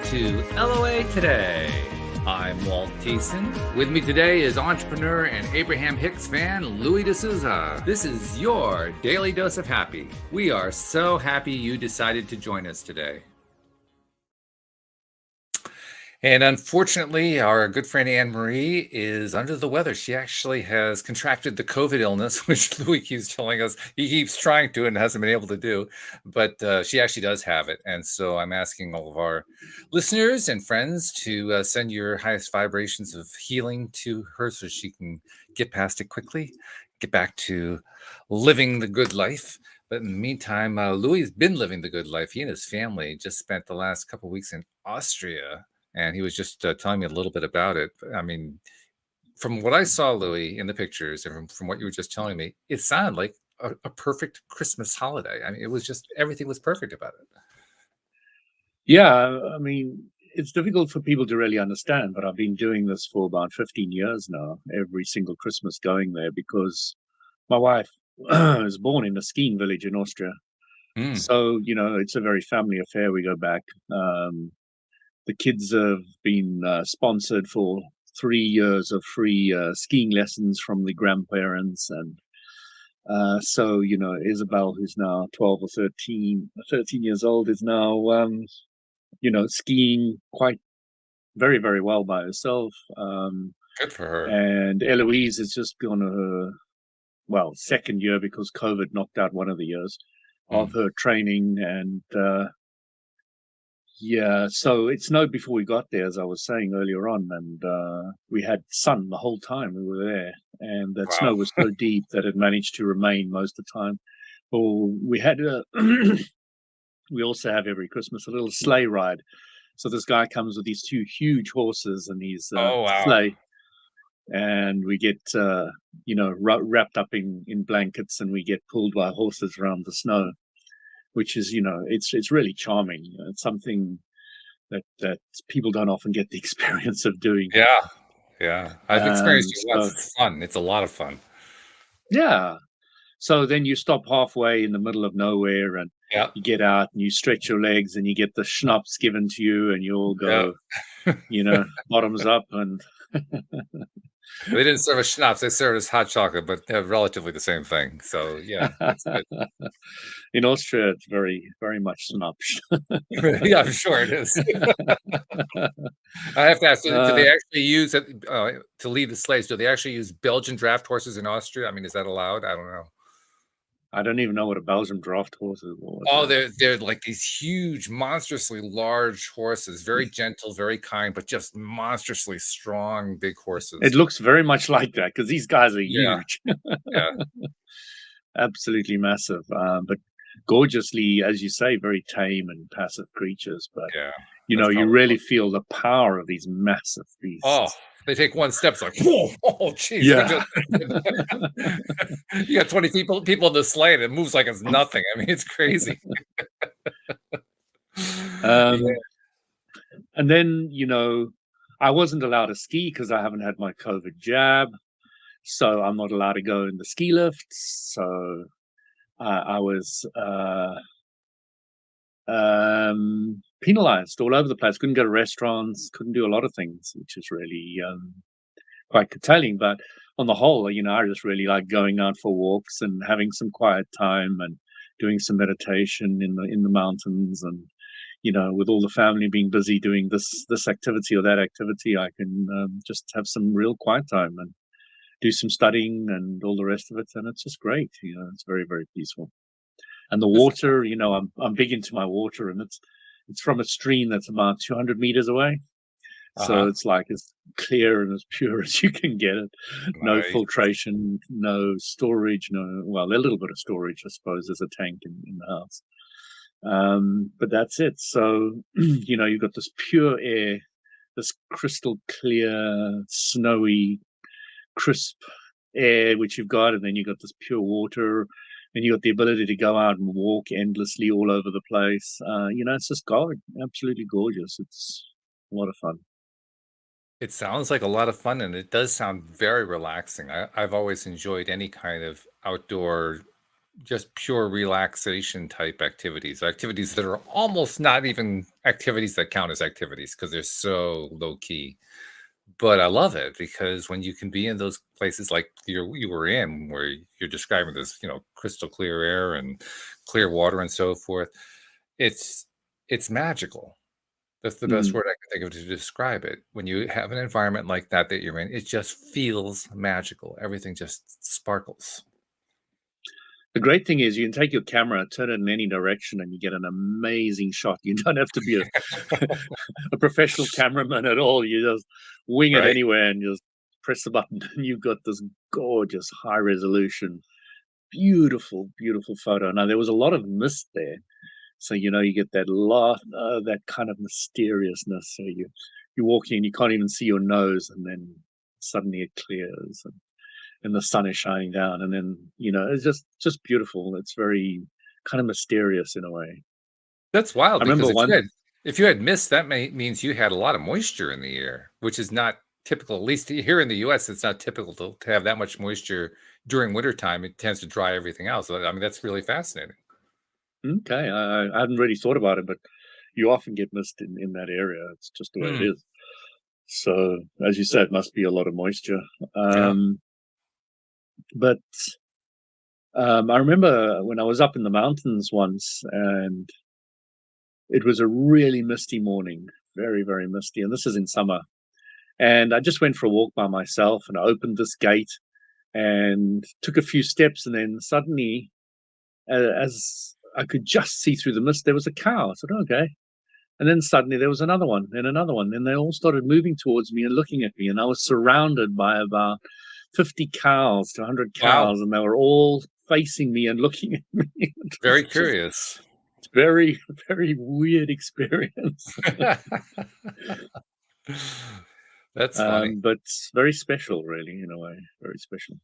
to LOA Today. I'm Walt Thiessen. With me today is entrepreneur and Abraham Hicks fan Louis D'Souza. This is your daily dose of happy. We are so happy you decided to join us today. And unfortunately, our good friend Anne-Marie is under the weather. She actually has contracted the COVID illness, which Louis keeps telling us he keeps trying to and hasn't been able to do. But she actually does have it. And so I'm asking all of our listeners and friends to send your highest vibrations of healing to her so she can get past it quickly, get back to living the good life. But in the meantime, Louis has been living the good life. He and his family just spent the last couple of weeks in Austria. And he was just telling me a little bit about it. I mean, from what I saw, Louis, in the pictures, and from what you were just telling me, it sounded like a perfect Christmas holiday. I mean, it was just everything was perfect about it. Yeah, I mean, it's difficult for people to really understand, but I've been doing this for about 15 years now, every single Christmas going there because my wife was born in a skiing village in Austria. So, it's a very family affair. We go back. The kids have been sponsored for 3 years of free skiing lessons from the grandparents. And so, Isabel, who's now 12 or 13 years old, is now, skiing quite very, very well by herself. Good for her. And Eloise is just gone her, second year because COVID knocked out one of the years of her training. And yeah, so it snowed before we got there, as I was saying earlier on, and we had sun the whole time we were there, and that snow was so deep that it managed to remain most of the time. Well, we had we also have every Christmas a little sleigh ride. So this guy comes with these two huge horses and his sleigh, and we get wrapped up in blankets, and we get pulled by horses around the snow, which is it's really charming. It's something that people don't often get the experience of doing. Yeah. I've experienced it once. It's fun. It's a lot of fun. Yeah. So then you stop halfway in the middle of nowhere and you get out and you stretch your legs and you get the schnapps given to you and you all go, bottoms up. And they didn't serve us schnapps. They served us hot chocolate, but they're relatively the same thing. So, yeah. It's good. In Austria, it's very, very much schnapps. Yeah, I'm sure it is. I have to ask, do they actually use it to lead the sleighs? Do they actually use Belgian draft horses in Austria? I mean, is that allowed? I don't know. I don't even know what a Belgian draft horse is. Oh, they're like these huge, monstrously large horses, very gentle, very kind, but just monstrously strong, big horses. It looks very much like that because these guys are huge. Yeah. Absolutely massive, but gorgeously, as you say, very tame and passive creatures. But you really feel the power of these massive beasts. Oh, they take one step, it's like, whoa, oh, jeez. Yeah. You got 20 people in the sleigh, and it moves like it's nothing. I mean, it's crazy. And then, I wasn't allowed to ski because I haven't had my COVID jab. So I'm not allowed to go in the ski lifts. So I was penalized all over the place. Couldn't go to restaurants, couldn't do a lot of things, which is really quite curtailing. But on the whole, I just really like going out for walks and having some quiet time and doing some meditation in the mountains. And with all the family being busy doing this activity or that activity, I can just have some real quiet time and do some studying and all the rest of it, and it's just great. It's very, very peaceful. And the water, I'm big into my water, and it's from a stream that's about 200 meters away. So it's like as clear and as pure as you can get it. No filtration, no storage, a little bit of storage, I suppose. There's a tank in the house. But that's it. So, you've got this pure air, this crystal clear, snowy, crisp air which you've got, and then you've got this pure water, and you've got the ability to go out and walk endlessly all over the place. It's just absolutely gorgeous. It's a lot of fun. It sounds like a lot of fun, and it does sound very relaxing. I've always enjoyed any kind of outdoor, just pure relaxation type activities that are almost not even activities that count as activities because they're so low key. But I love it because when you can be in those places like you were in, where you're describing this, crystal clear air and clear water and so forth, it's it's magical. That's the best Mm. word I can think of to describe it. When you have an environment like that that you're in, it just feels magical. Everything just sparkles. The great thing is you can take your camera, turn it in any direction, and you get an amazing shot. You don't have to be a a professional cameraman at all. You just wing it Right? anywhere and just press the button, and you've got this gorgeous high resolution, beautiful, beautiful photo. Now there was a lot of mist there, so you get that kind of mysteriousness. So you're walking, you can't even see your nose, and then suddenly it clears, and the sun is shining down, and then it's just beautiful. It's very kind of mysterious in a way. That's wild I remember because one. if you had mist, that means you had a lot of moisture in the air, which is not typical. At least here in the U.S., it's not typical to have that much moisture during wintertime. It tends to dry everything else. So, I mean, that's really fascinating. Okay, I hadn't really thought about it, but you often get mist in that area. It's just the way it Hmm. is. So, as you said, must be a lot of moisture. Yeah. But I remember when I was up in the mountains once, and it was a really misty morning, very, very misty. And this is in summer. And I just went for a walk by myself, and I opened this gate and took a few steps. And then suddenly, as I could just see through the mist, there was a cow. I said, okay. And then suddenly there was another one and another one. And they all started moving towards me and looking at me. And I was surrounded by about 50 cows to 100 Wow. cows. And they were all facing me and looking at me. It Very was just curious. very, very weird experience. That's funny. But very special, really, in a way. Very special.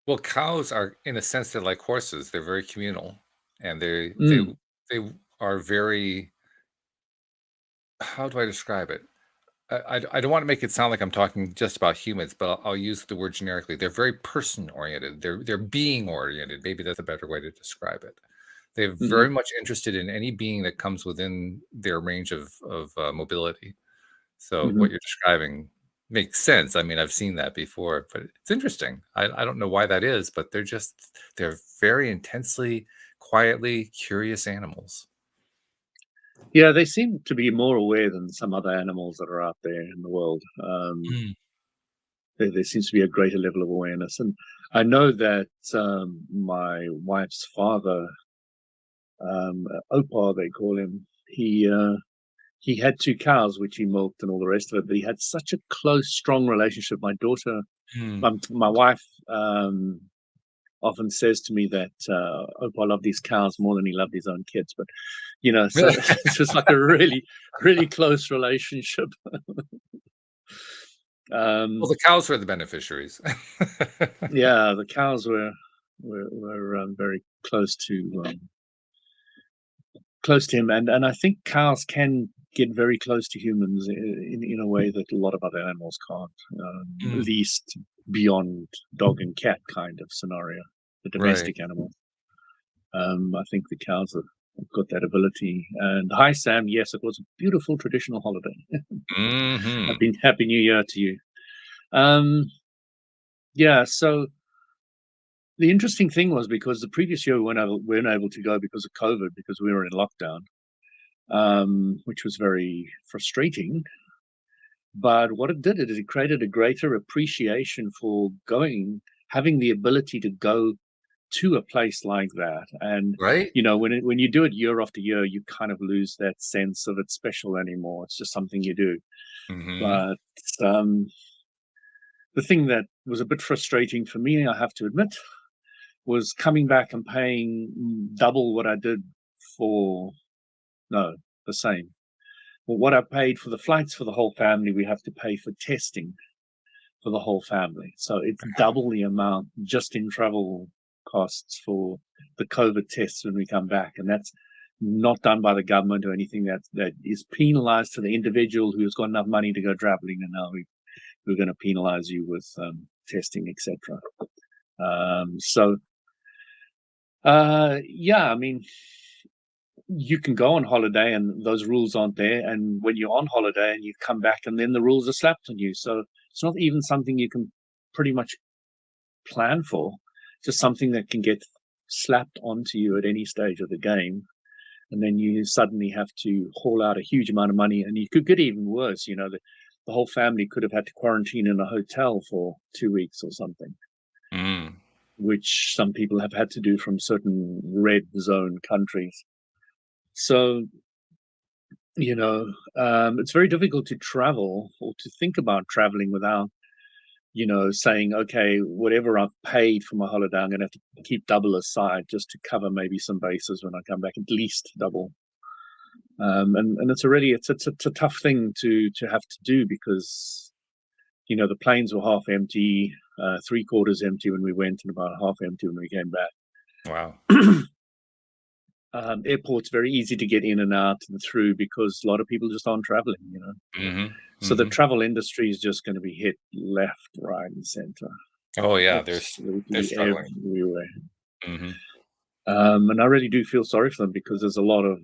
Well, cows are, in a sense, they're like horses. They're very communal, and Mm, they are very. How do I describe it? I don't want to make it sound like I'm talking just about humans, but I'll use the word generically. They're very person oriented. They're being oriented. Maybe that's a better way to describe it. They're hmm. very much interested in any being that comes within their range of mobility. So Hmm. what you're describing makes sense. I mean, I've seen that before, but it's interesting. I don't know why that is, but they're very intensely, quietly curious animals. Yeah, they seem to be more aware than some other animals that are out there in the world. Mm. There seems to be a greater level of awareness. And I know that my wife's father, Opa, they call him, he had two cows which he milked and all the rest of it. But he had such a close, strong relationship. My daughter, Mm. my wife, often says to me that Opa loved these cows more than he loved his own kids. But so it's just like a really, really close relationship. Well, Um, the cows were the beneficiaries. yeah, the cows were very close to him, and I think cows can get very close to humans in a way that a lot of other animals can't, at Mm. least beyond dog and cat kind of scenario, the Right. domestic animals. I think the cows have got that ability. And hi, Sam. Yes, it was a beautiful traditional holiday. Mhm. Happy New Year to you. Um, yeah. So the interesting thing was because the previous year we weren't able to go because of COVID because we were in lockdown, which was very frustrating. But what it did is it created a greater appreciation for having the ability to go to a place like that. And Right? when you do it year after year, you kind of lose that sense of it's special anymore. It's just something you do. Mhm. But um, the thing that was a bit frustrating for me, I have to admit, was coming back and paying double what I did for no, the same. Well, what I paid for the flights for the whole family, we have to pay for testing for the whole family. So it's double the amount just in travel costs for the COVID tests when we come back. And that's not done by the government or anything that is penalized to the individual who has got enough money to go traveling. And now we're going to penalize you with testing, etc. So, yeah, I mean, you can go on holiday and those rules aren't there. And when you're on holiday and you come back and then the rules are slapped on you. So it's not even something you can pretty much plan for, just something that can get slapped onto you at any stage of the game. And then you suddenly have to haul out a huge amount of money. And you could get even worse, the whole family could have had to quarantine in a hotel for 2 weeks or something, which some people have had to do from certain red zone countries. So, it's very difficult to travel or to think about traveling without, saying, okay, whatever I've paid for my holiday, I'm going to have to keep double aside just to cover maybe some bases when I come back, at least double. And it's a tough thing to have to do because, the planes were half empty, 3/4 empty when we went and about half empty when we came back. Wow. Airport's very easy to get in and out and through because a lot of people just aren't traveling, So the travel industry is just going to be hit left, right, and center. Oh yeah, they're struggling everywhere. Mm-hmm. And I really do feel sorry for them because there's a lot of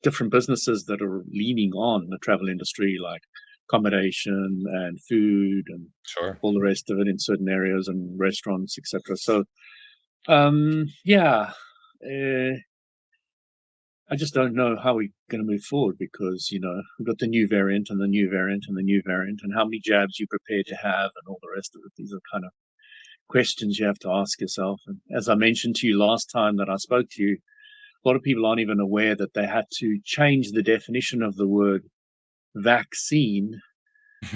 different businesses that are leaning on the travel industry, like accommodation and food and all the rest of it in certain areas and restaurants, etc. So, I just don't know how we're going to move forward because, we've got the new variant and the new variant and the new variant and how many jabs you prepare to have and all the rest of it. These are kind of questions you have to ask yourself. And as I mentioned to you last time that I spoke to you, a lot of people aren't even aware that they had to change the definition of the word vaccine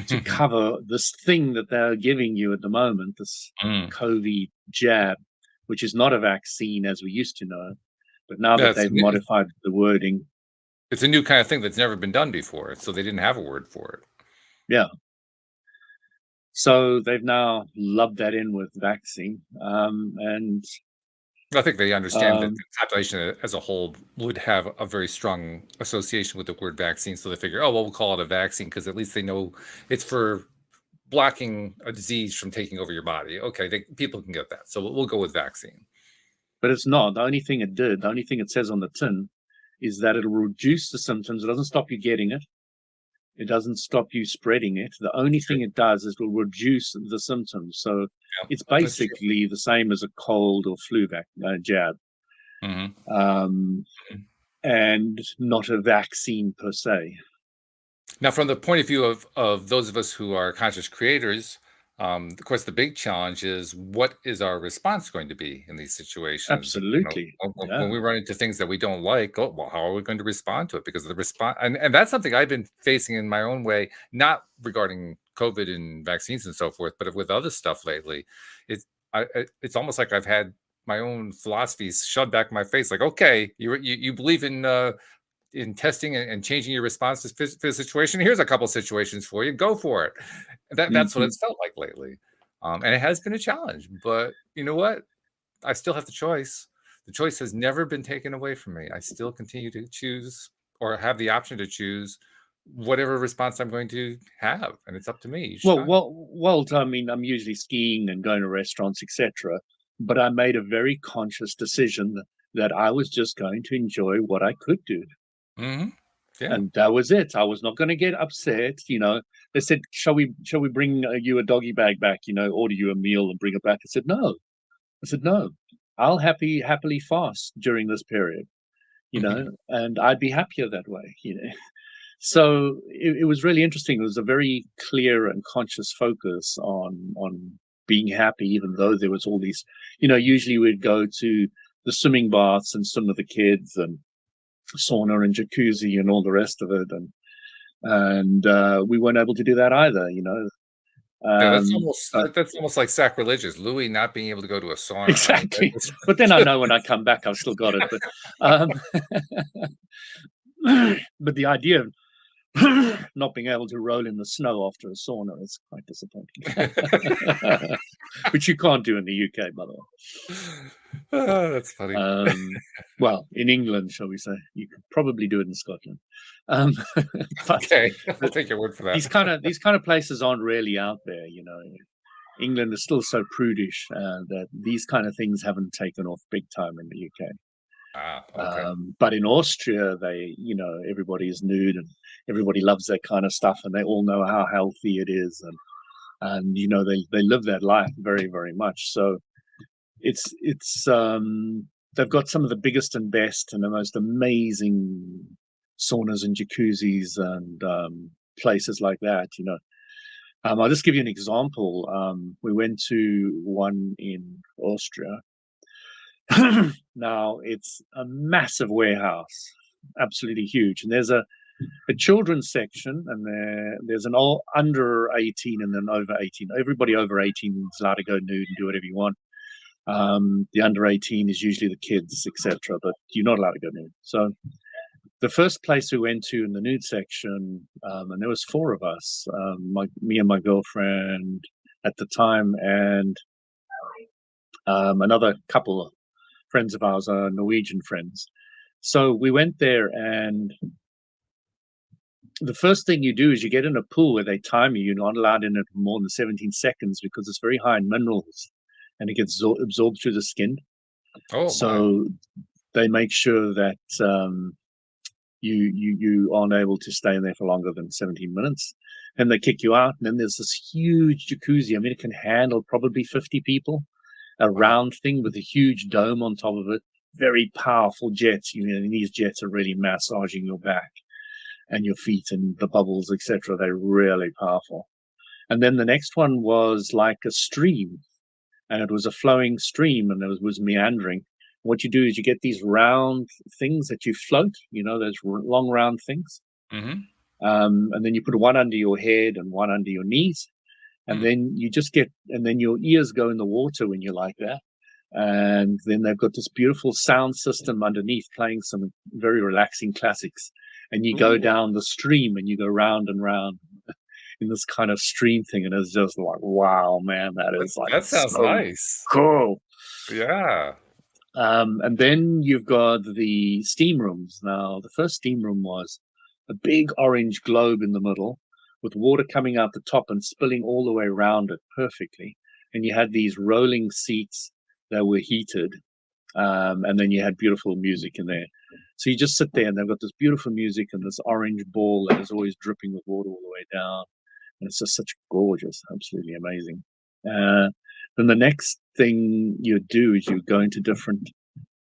to cover this thing that they're giving you at the moment, this COVID jab, which is not a vaccine as we used to know. But now that they've modified the wording. It's a new kind of thing that's never been done before, so they didn't have a word for it. Yeah. So they've now lubbed that in with vaccine. And I think they understand that the population as a whole would have a very strong association with the word vaccine. So they figure, oh, well, we'll call it a vaccine because at least they know it's for blocking a disease from taking over your body. Okay, people can get that. So we'll go with vaccine. But it's not. The only thing it says on the tin is that it'll reduce the symptoms. It doesn't stop you getting it. It doesn't stop you spreading it. The only thing it does is it will reduce the symptoms. So it's basically the same as a cold or flu jab. And not a vaccine per se. Now, from the point of view of those of us who are conscious creators, of course, the big challenge is what is our response going to be in these situations? Absolutely. When we run into things that we don't like, well, how are we going to respond to it? Because the response, and that's something I've been facing in my own way, not regarding COVID and vaccines and so forth, but with other stuff lately. It's almost like I've had my own philosophies shoved back in my face. Like, okay, you believe in testing and changing your response to the situation. Here's a couple situations for you. Go for it. That's what it's felt like lately. And it has been a challenge, but you know what? I still have the choice. The choice has never been taken away from me. I still continue to choose or have the option to choose whatever response I'm going to have. And it's up to me. Well, I mean, I'm usually skiing and going to restaurants, etc. But I made a very conscious decision that I was just going to enjoy what I could do. Yeah. And that was it. I was not going to get upset. They said, shall we bring you a doggy bag back, order you a meal and bring it back? I said, no. I'll happily fast during this period, and I'd be happier that way, So it was really interesting. It was a very clear and conscious focus on being happy, even though there was all these, usually we'd go to the swimming baths and swim with the kids and sauna and jacuzzi and all the rest of it, and we weren't able to do that either. That's almost like sacrilegious. Louis not being able to go to a sauna. Exactly. But then I know when I come back, I've still got it. But the idea of not being able to roll in the snow after a sauna is quite disappointing. Which you can't do in the UK, by the way. Oh, that's funny. Well, in England, shall we say? You could probably do it in Scotland. Okay, I'll take your word for that. These kind of places aren't really out there. England is still so prudish that these kind of things haven't taken off big time in the UK. Ah, okay. But in Austria, everybody is nude and everybody loves that kind of stuff, and they all know how healthy it is, and they live that life very, very much. So it's they've got some of the biggest and best and the most amazing saunas and jacuzzis and places like that. I'll just give you an example. We went to one in Austria. Now it's a massive warehouse, absolutely huge, and there's a children's section, and there's an all under 18 and then over 18. Everybody over 18 is allowed to go nude and do whatever you want. The under 18 is usually the kids, etc., but you're not allowed to go nude. So the first place we went to in the nude section, and there was four of us, me and my girlfriend at the time, and another couple of friends of ours, Norwegian friends. So we went there, and the first thing you do is you get in a pool where they time you. You're not allowed in it for more than 17 seconds because it's very high in minerals, and it gets absorbed through the skin. Oh my. So they make sure that you aren't able to stay in there for longer than 17 minutes. And they kick you out. And then there's this huge jacuzzi. I mean, it can handle probably 50 people. A Wow. round thing with a huge dome on top of it. Very powerful jets. And these jets are really massaging your back and your feet and the bubbles, etc. They're really powerful. And then the next one was like a stream, and it was a flowing stream, and it was meandering. What you do is you get these round things that you float, those long round things. Mm-hmm. And then you put one under your head and one under your knees. And then and then your ears go in the water when you're like that. And then they've got this beautiful sound system underneath playing some very relaxing classics. And you go down the stream and you go round and round in this kind of stream thing. And it's just like, wow, man, that is like That sounds so nice. cool. Yeah. And then you've got the steam rooms. Now, the first steam room was a big orange globe in the middle with water coming out the top and spilling all the way around it perfectly. And you had these rolling seats that were heated. And then you had beautiful music in there. So you just sit there and they've got this beautiful music and this orange ball that is always dripping with water all the way down. And it's just such gorgeous, absolutely amazing. Then the next thing you do is you go into different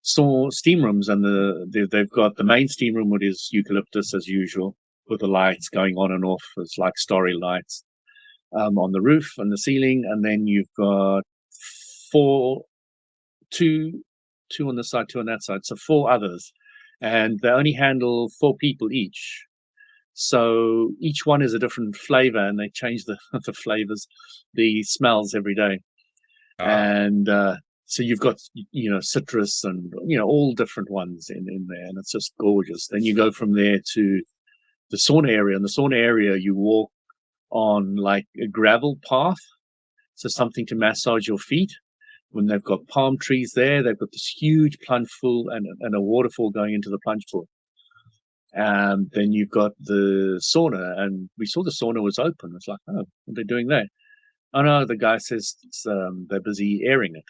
steam rooms, and they've got the main steam room, which is eucalyptus as usual, with the lights going on and off. It's like starry lights on the roof and the ceiling, and then you've got two on the side, two on that side, so four others, and they only handle four people each. So each one is a different flavor, and they change the the flavors, the smells every day. Ah. And so you've got citrus and all different ones in there, and it's just gorgeous. Then you go from there to the sauna area. In the sauna area, you walk on like a gravel path, so something to massage your feet. When they've got palm trees there, they've got this huge plunge pool and a waterfall going into the plunge pool. And then you've got the sauna, and we saw the sauna was open. It's like, oh, what are they doing there? Oh no, the guy says they're busy airing it.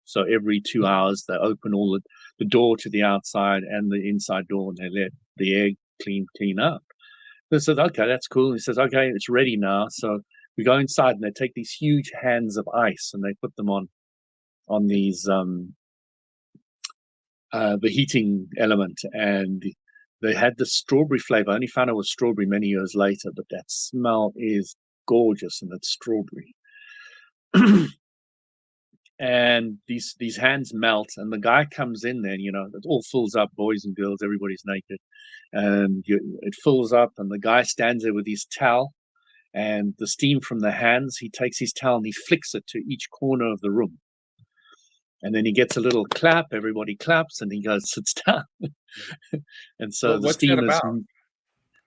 So every 2 hours they open all the door to the outside and the inside door, and they let the air clean up. They said, okay, that's cool. And he says, okay, it's ready now. So we go inside, and they take these huge hands of ice and they put them on these the heating element, and they had the strawberry flavor. I only found it was strawberry many years later, but that smell is gorgeous, and it's strawberry. And these hands melt, and the guy comes in there, and it all fills up, boys and girls, everybody's naked, and it fills up, and the guy stands there with his towel, and the steam from the hands, he takes his towel and he flicks it to each corner of the room, and then he gets a little clap, everybody claps, and he goes, sits down. And so the What's that steam is about?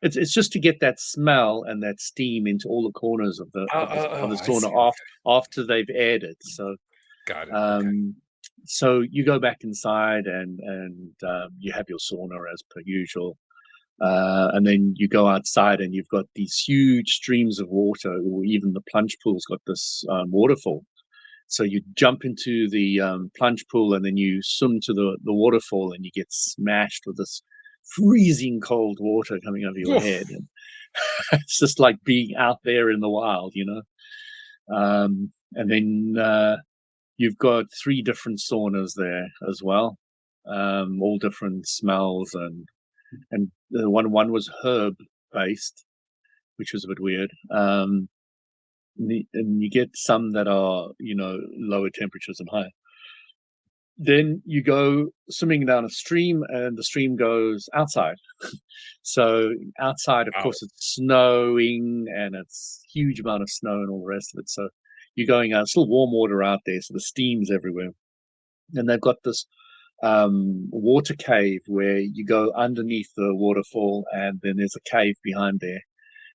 it's just to get that smell and that steam into all the corners of the Oh, of the oh, of oh, the I sauna see. Okay. after they've aired it. So Got it. Okay. um, so you go back inside, and you have your sauna as per usual, and then you go outside, and you've got these huge streams of water, or even the plunge pool's got this waterfall. So you jump into the plunge pool and then you swim to the waterfall and you get smashed with this freezing cold water coming over your Oof. head. And it's just like being out there in the wild, and then you've got 3 different saunas there as well, all different smells, and the one was herb based, which was a bit weird. And you get some that are lower temperatures and higher. Then you go swimming down a stream, and the stream goes outside. So outside, of Wow. course, it's snowing, and it's huge amount of snow and all the rest of it. So you're going out, still warm water out there, so the steam's everywhere. And they've got this water cave where you go underneath the waterfall, and then there's a cave behind there,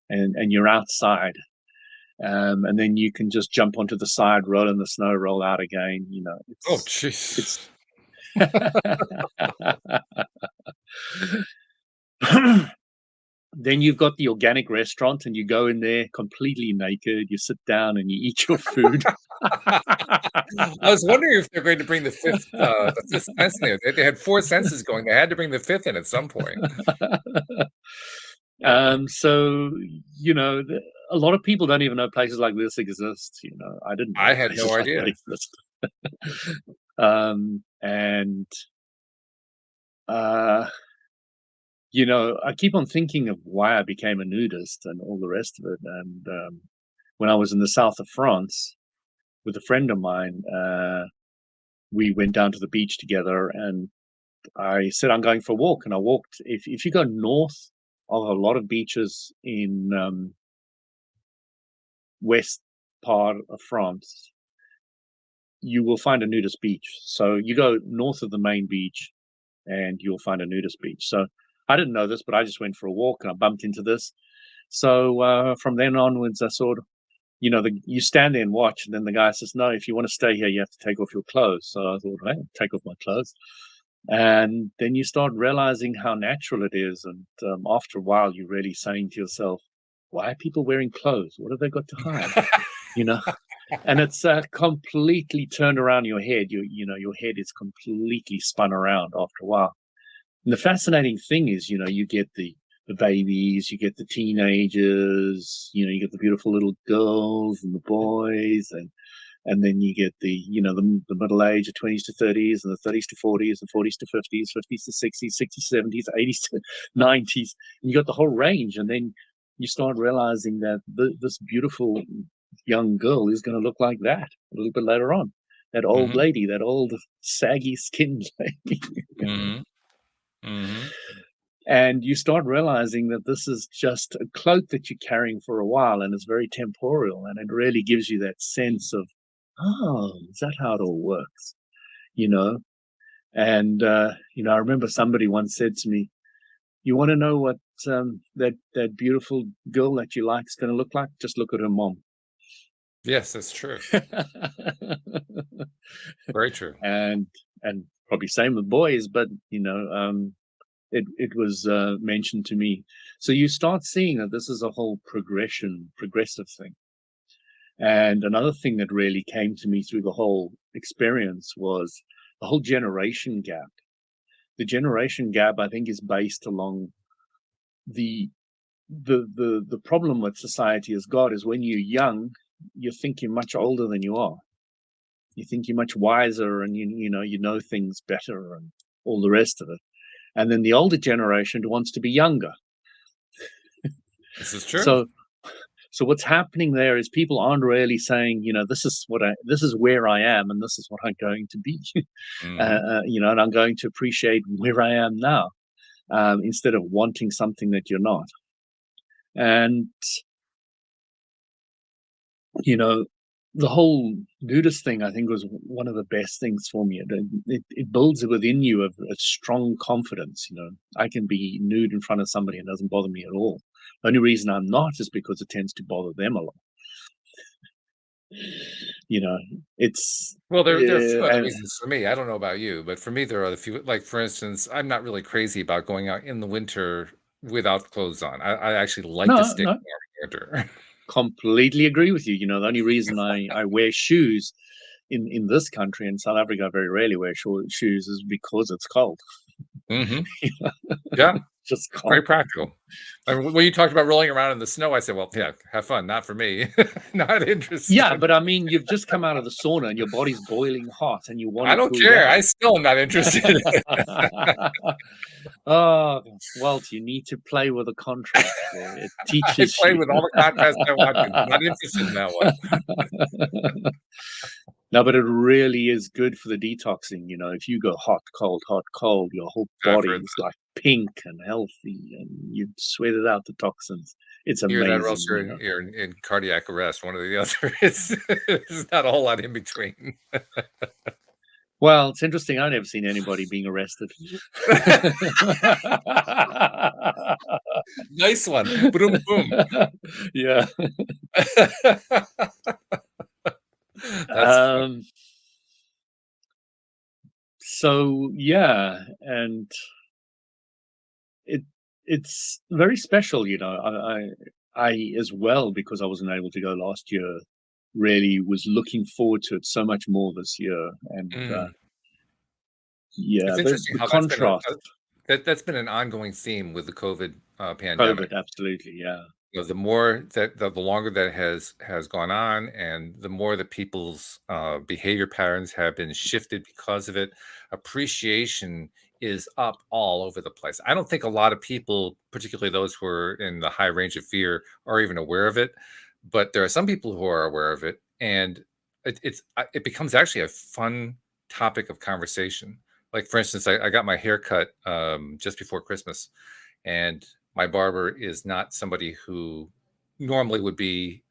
and you're outside. And then you can just jump onto the side, roll in the snow, roll out again. Oh, It's jeez. Then you've got the organic restaurant, and you go in there completely naked. You sit down and you eat your food. I was wondering if they're going to bring the fifth sense in there. They had 4 senses going. They had to bring the 5th in at some point. So a lot of people don't even know places like this exist. I didn't I know had places no like idea. that exist. And uh, I keep on thinking of why I became a nudist and all the rest of it. And when I was in the south of France with a friend of mine, we went down to the beach together, and I said, I'm going for a walk. And I walked. If you go north of a lot of beaches in west part of France, you will find a nudist beach. So you go north of the main beach, and you'll find a nudist beach. So I didn't know this, but I just went for a walk and I bumped into this. So from then onwards, I sort of, you stand there and watch, and then the guy says, "No, if you want to stay here, you have to take off your clothes." So I thought, "Hey, take off my clothes," and then you start realizing how natural it is. And after a while, you're really saying to yourself, "Why are people wearing clothes? What have they got to hide?" you know. And it's completely turned around your head. Your head is completely spun around after a while. And the fascinating thing is, you get the babies, you get the teenagers, you get the beautiful little girls and the boys, and then you get the middle age of 20s to 30s, and the 30s to 40s, and 40s to 50s, 50s to 60s, 60s to 70s, 80s to 90s, and you got the whole range. And then you start realizing that this beautiful young girl is going to look like that a little bit later on. That old Mhm. lady, that old saggy skinned lady. Mhm. Mhm. And you start realizing that this is just a cloak that you're carrying for a while, and it's very temporal, and it really gives you that sense of, oh, is that how it all works? You know? And I remember somebody once said to me, "You want to know what that beautiful girl that you like is going to look like? Just look at her mom." Yes, that's true. Very true. and and probably same with boys, but it was mentioned to me. So you start seeing that this is a whole progressive thing. And another thing that really came to me through the whole experience was the whole generation gap. The generation gap, I think, is based along the the problem with society has got is when you're young, you think you're much older than you are. You think you're much wiser, and you know things better and all the rest of it. And then the older generation wants to be younger. This is true. So what's happening there is people aren't really saying, this is where I am, and this is what I'm going to be, Mhm. and I'm going to appreciate where I am now, instead of wanting something that you're not. And you know, the whole nudist thing, I think, was one of the best things for me. It builds within you a strong confidence. I can be nude in front of somebody and it doesn't bother me at all. The only reason I'm not is because it tends to bother them a lot. You know, it's Well, there are a few other and reasons for me. I don't know about you, but for me, there are a few. Like, for instance, I'm not really crazy about going out in the winter without clothes on. I actually like to no, stay no, warm in winter. completely agree with you. The only reason I wear shoes in this country, in South Africa, I very rarely wear short shoes is because it's cold. Mhm. Yeah, Just very cold. practical. I mean, when you talked about rolling around in the snow, I said, "Well, yeah, have fun, not for me. Not Yeah, interested." but I mean, you've just come out of the sauna and your body's boiling hot and you want I to don't cool care, I down. still am not interested. Oh, Walt, you need to play with the contrast there. It I teaches play you. with all the contrast I want to, not interested in that one. No, but it really is good for the detoxing. If you go hot, cold, your whole I've body heard is that. like pink and healthy, and you've sweated out the toxins. It's Either that or else amazing. you're in cardiac arrest, one or the other. It's not a whole lot in between. Well, it's interesting. I've never seen anybody being arrested. Nice one. Boom, boom. Yeah. That's fun. Um, so yeah, and it it's very special, I as well, because I wasn't able to go last year, really was looking forward to it so much more this year. And Mm. yeah, It's interesting the how that's been contrast. that's been an ongoing theme with the COVID, pandemic. COVID, absolutely, yeah. The more that the longer that has gone on, and the more that people's behavior patterns have been shifted because of it, appreciation is up all over the place. I don't think a lot of people, particularly those who are in the high range of fear, are even aware of it. But there are some people who are aware of it, and it becomes actually a fun topic of conversation. Like for instance, I got my hair cut just before Christmas, and my barber is not somebody who normally would be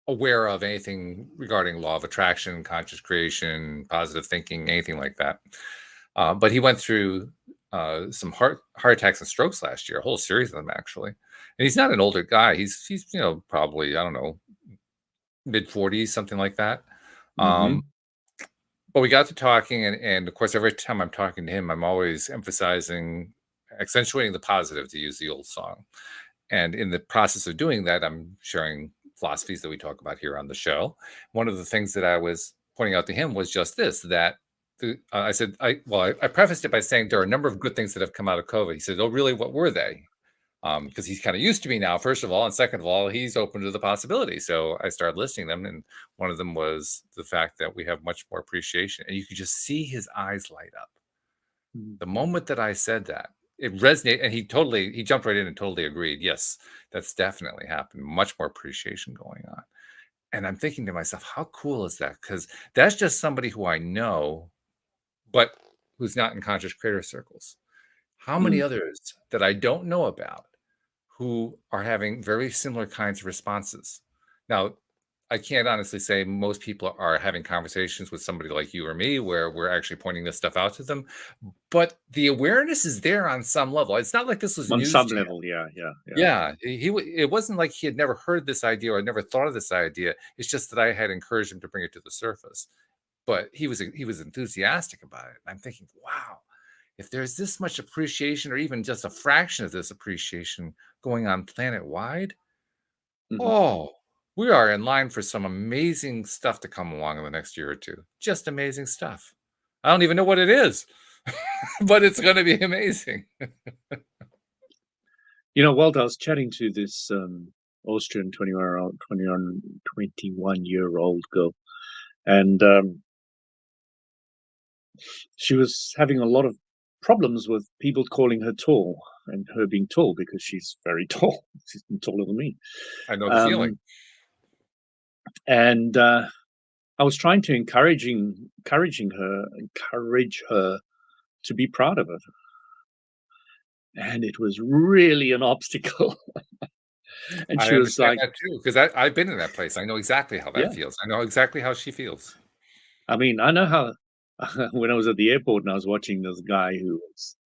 aware of anything regarding law of attraction, conscious creation, positive thinking, anything like that. But he went through some heart attacks and strokes last year, a whole series of them actually. And he's not an older guy. He's probably, I don't know, mid 40s, something like that. Um, Hmm. but we got to talking, and of course, every time I'm talking to him, I'm always emphasizing, accentuating the positive, to use the old song. And in the process of doing that, I'm sharing philosophies that we talk about here on the show. One of the things that I was pointing out to him was just this, that I said, I prefaced it by saying there are a number of good things that have come out of COVID. He said, "Oh, really? What were they?" Because he's kind of used to me now, first of all. And second of all, he's open to the possibility. So I started listing them. And one of them was the fact that we have much more appreciation. And you could just see his eyes light up. The moment that I said that, it resonated, and he jumped right in and totally agreed. Yes, that's definitely happened. Much more appreciation going on. And I'm thinking to myself, how cool is that? Because that's just somebody who I know, but who's not in conscious creator circles. How many others that I don't know about who are having very similar kinds of responses? Now, I can't honestly say most people are having conversations with somebody like you or me where we're actually pointing this stuff out to them, but the awareness is there on some level. It's not like this was On news some to him. level, yeah, yeah, yeah. Yeah, it wasn't like he had never heard this idea or never thought of this idea. It's just that I had encouraged him to bring it to the surface. But he was enthusiastic about it. I'm thinking, wow, if there's this much appreciation or even just a fraction of this appreciation going on planet wide, Mhm. oh, we are in line for some amazing stuff to come along in the next year or two. Just amazing stuff. I don't even know what it is, but it's going to be amazing. Walt, I was chatting to this Austrian 21-year-old girl, and she was having a lot of problems with people calling her tall and her being tall because she's very tall. She's taller than me. I know the feeling. Um, and I was trying to encourage her to be proud of it. And it was really an obstacle. And I she was understand like, that too, because I've been in that place. I know exactly how that yeah, feels. I know exactly how she feels. I mean, I know how when I was at the airport and I was watching this guy who was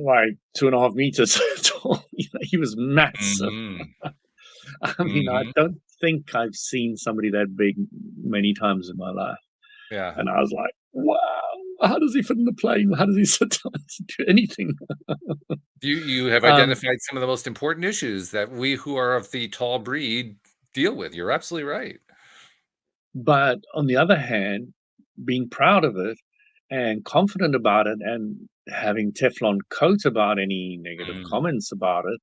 like 2.5 meters tall, he was massive. Mhm. I mean, I Mhm. don't think I've seen somebody that big many times in my life. Yeah. And I was like, wow, how does he fit in the plane? How does he sit down to do anything? You have Um, identified some of the most important issues that we who are of the tall breed deal with. You're absolutely right. But on the other hand, being proud of it and confident about it and having Teflon coat about any negative Mm, comments about it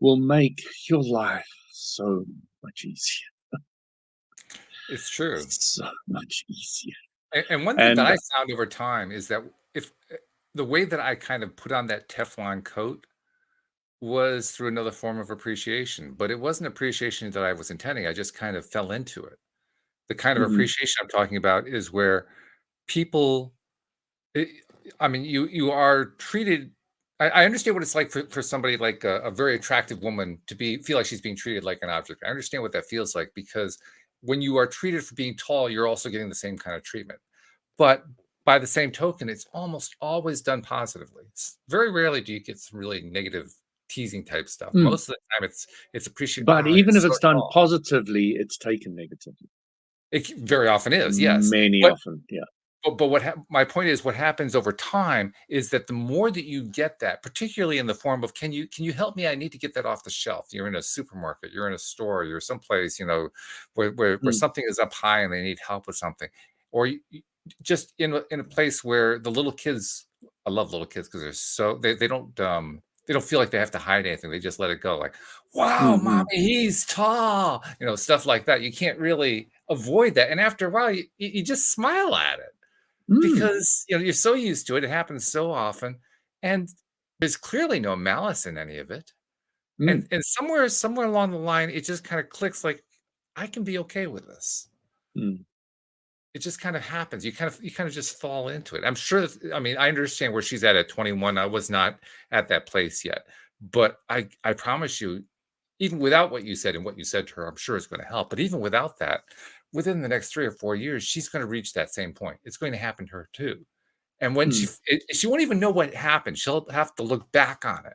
will make your life so much easier, it's true. so much easier. And one thing that And I found over time is that if the way that I kind of put on that Teflon coat was through another form of appreciation, but it wasn't appreciation that I was intending. I just kind of fell into it. The kind of mhm, appreciation I'm talking about is where people, I I mean, you are treated. I understand what it's like for somebody like a very attractive woman to feel like she's being treated like an object. I understand what that feels like because when you are treated for being tall, you're also getting the same kind of treatment. But by the same token, it's almost always done positively. Very rarely do you get some really negative teasing type stuff. mm. Most of the time, it's appreciated. But Wow, you're even if so it's done tall. positively, it's taken negatively. Very often is, yes. Many But often, yeah. but my point is what happens over time is that the more that you get that, particularly in the form of, "Can you help me? I need to get that off the shelf." You're in a supermarket, you're in a store, you're someplace, where Mm, something is up high and they need help with something. Or you just in a place where the little kids. I love little kids because 'cause they're so they don't feel like they have to hide anything, they just let it go, like, "Wow, mm, mommy, mm, he's tall," stuff like that. You can't really avoid that, and after a while, you just smile at it. mm, Because, you're so used to it, it happens so often, and there's clearly no malice in any of it, mm, and somewhere along the line, it just kinda clicks like, "I can be okay with this." mm, It just kind of happens. You kind of just fall into it. I'm sure that I mean, I understand where she's at 21. I was not at that place yet, but I promise you, even without what you said and what you said to her, I'm sure it's gonna help, but even without that, within the next 3 or 4 years, she's gonna reach that same point. It's going to happen to her too. And when mm, she won't even know what happened. She'll have to look back on it.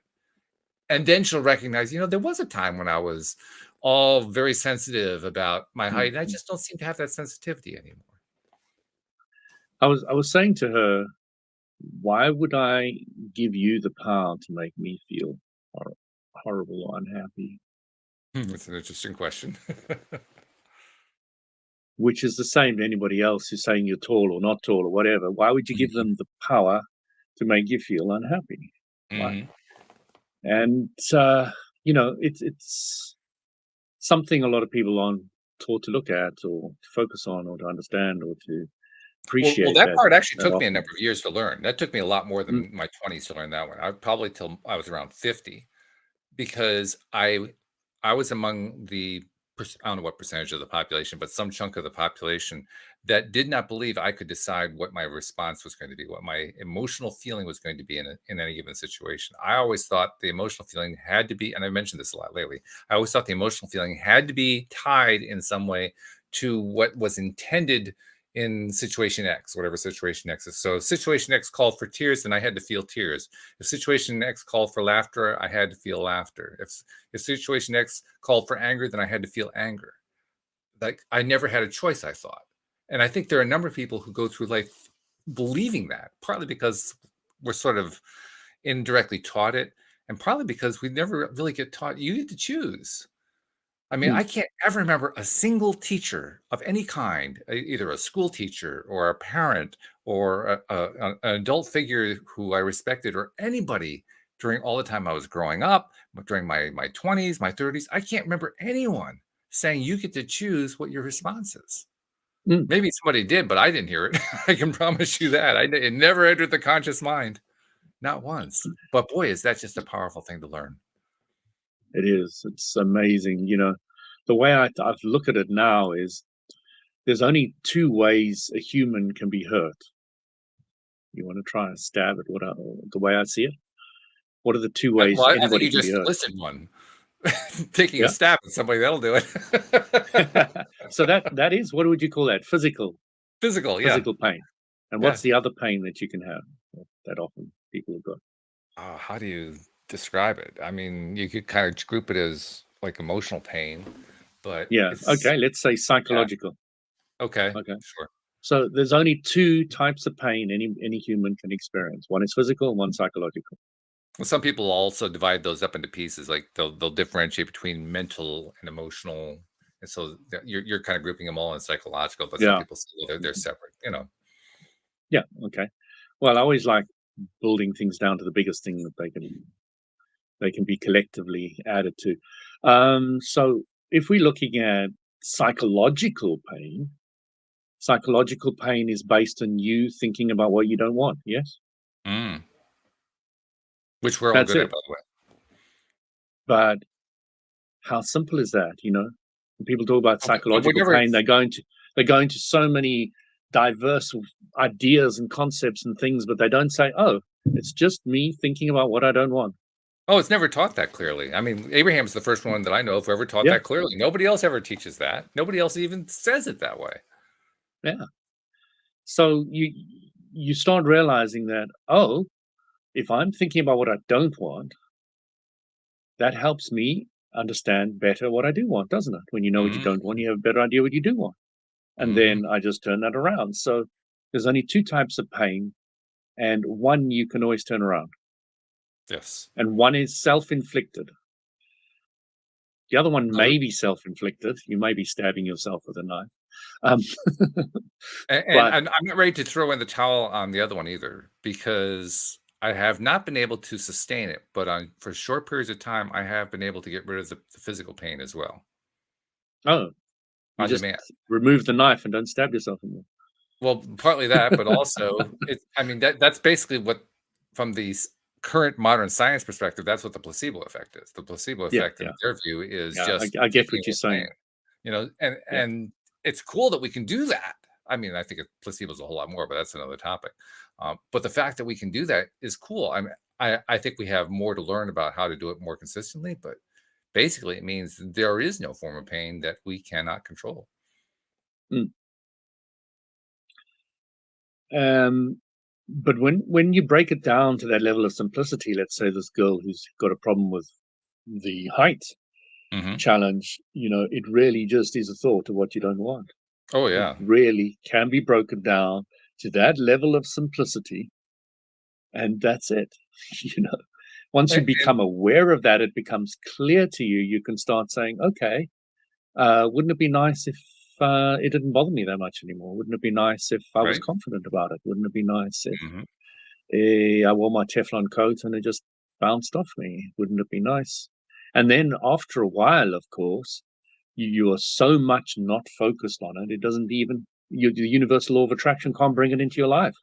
And then she'll recognize, there was a time when I was all very sensitive about my mm, height, and I mm. just don't seem to have that sensitivity anymore. I was saying to her, "Why would I give you the power to make me feel horrible or unhappy?" That's an interesting question. Which is the same to anybody else who's saying you're tall or not tall or whatever. Why would you give Mhm, them the power to make you feel unhappy? Why? mhm. And, it's something a lot of people aren't taught to look at or to focus on or to understand or to Well, appreciate that that part actually that took me a number often. of years to learn. That took me a lot more Mm, than my 20s to learn that one. I probably till I was around 50. Because I was among the I don't know what percentage of the population, but some chunk of the population that did not believe I could decide what my response was going to be, what my emotional feeling was going to be in any given situation. I always thought the emotional feeling had to be, and I mentioned this a lot lately, I always thought the emotional feeling had to be tied in some way to what was intended in situation X, whatever situation X is. So if situation X called for tears, then I had to feel tears. If situation X called for laughter, I had to feel laughter. If situation X called for anger, then I had to feel anger. Like I never had a choice, I thought. And I think there are a number of people who go through life believing that, partly because we're sort of indirectly taught it, and partly because we never really get taught you get to choose. I mean, mm, I can't ever remember a single teacher of any kind, either a school teacher or a parent or an adult figure who I respected or anybody during all the time I was growing up, during my 20s, my 30s. I can't remember anyone saying you get to choose what your response is. mm. Maybe somebody did, but I didn't hear it. I can promise you that. It never entered the conscious mind, not once. But boy, is that just a powerful thing to learn. It is. It's amazing. The way I look at it now is there's only two ways a human can be hurt. You want to try and stab at the way I see it? What are the two ways Well, I think anybody you can be just hurt? listed one. Taking a Yeah. stab at somebody, that'll do it. So that is, what would you call that? Physical, yeah. Physical pain. And what's Yes. the other pain that you can have that often people have got? How do you describe it? I mean, you could kind of group it as like emotional pain, but Yeah. it's Okay. Let's say yeah, psychological. okay, Okay. sure. So there's only two types of pain any human can experience. One is physical and one psychological. Well, some people also divide those up into pieces, like they'll differentiate between mental and emotional And so you're kind of grouping them all in psychological, but some Yeah. people say, well, they're separate, you know. Yeah. Okay. Well, I always like building things down to the biggest thing that they can be collectively added to. So if we're looking at psychological pain, psychological pain is based on you thinking about what you don't want. Yes, Mm. Which we're all that's good at, it. by the way. But how simple is that? When people talk about But we're psychological never pain, they're going to so many diverse ideas and concepts and things, but they don't say, "Oh, it's just me thinking about what I don't want." Oh, it's never taught that clearly. I mean, Abraham's the first one that I know of who ever taught Yeah, that clearly. Nobody else ever teaches that. Nobody else even says it that way. yeah. So you start realizing that, oh, if I'm thinking about what I don't want, that helps me understand better what I do want, doesn't it? When you know what you don't want, Mm, you have a better idea what you do want. And mhm. then I just turn that around. So there's only two types of pain, and one you can always turn around, Yes. and one is self-inflicted. The other one Well, may be self-inflicted. You may be stabbing yourself with a knife. Um, and but I'm not ready to throw in the towel on the other one either, because I have not been able to sustain it, but for short periods of time, I have been able to get rid of the physical pain as well, oh, you on just demand. remove the knife and don't stab yourself anymore. Well, partly that, but also I mean, that's basically what from the current modern science perspective, that's what the placebo effect is. The placebo Yeah, effect, in yeah, their view, is yeah. I, just I get taking what you're away pain, saying. you know, and Yeah. and it's cool that we can do that. I mean, I think placebo is a whole lot more, but that's another topic. But the fact that we can do that is cool. I think we have more to learn about how to do it more consistently, but basically, it means there is no form of pain that we cannot control. Mm. Um, but when you break it down to that level of simplicity, let's say this girl who's got a problem with the height Hmm. challenge, it really just is a thought of what you don't want. Oh It yeah, really can be broken down to that level of simplicity, and that's it. you know Once you become aware of that, it becomes clear to you. You can start saying, okay, wouldn't it be nice if it didn't bother me that much anymore? Wouldn't it be nice if I was right. confident about it? Wouldn't it be nice if Mhm. I wore my Teflon coat and it just bounced off me? Wouldn't it be nice? And then after a while, of course, you are so much not focused on it, it doesn't even, the universal law of attraction can't bring it into your life.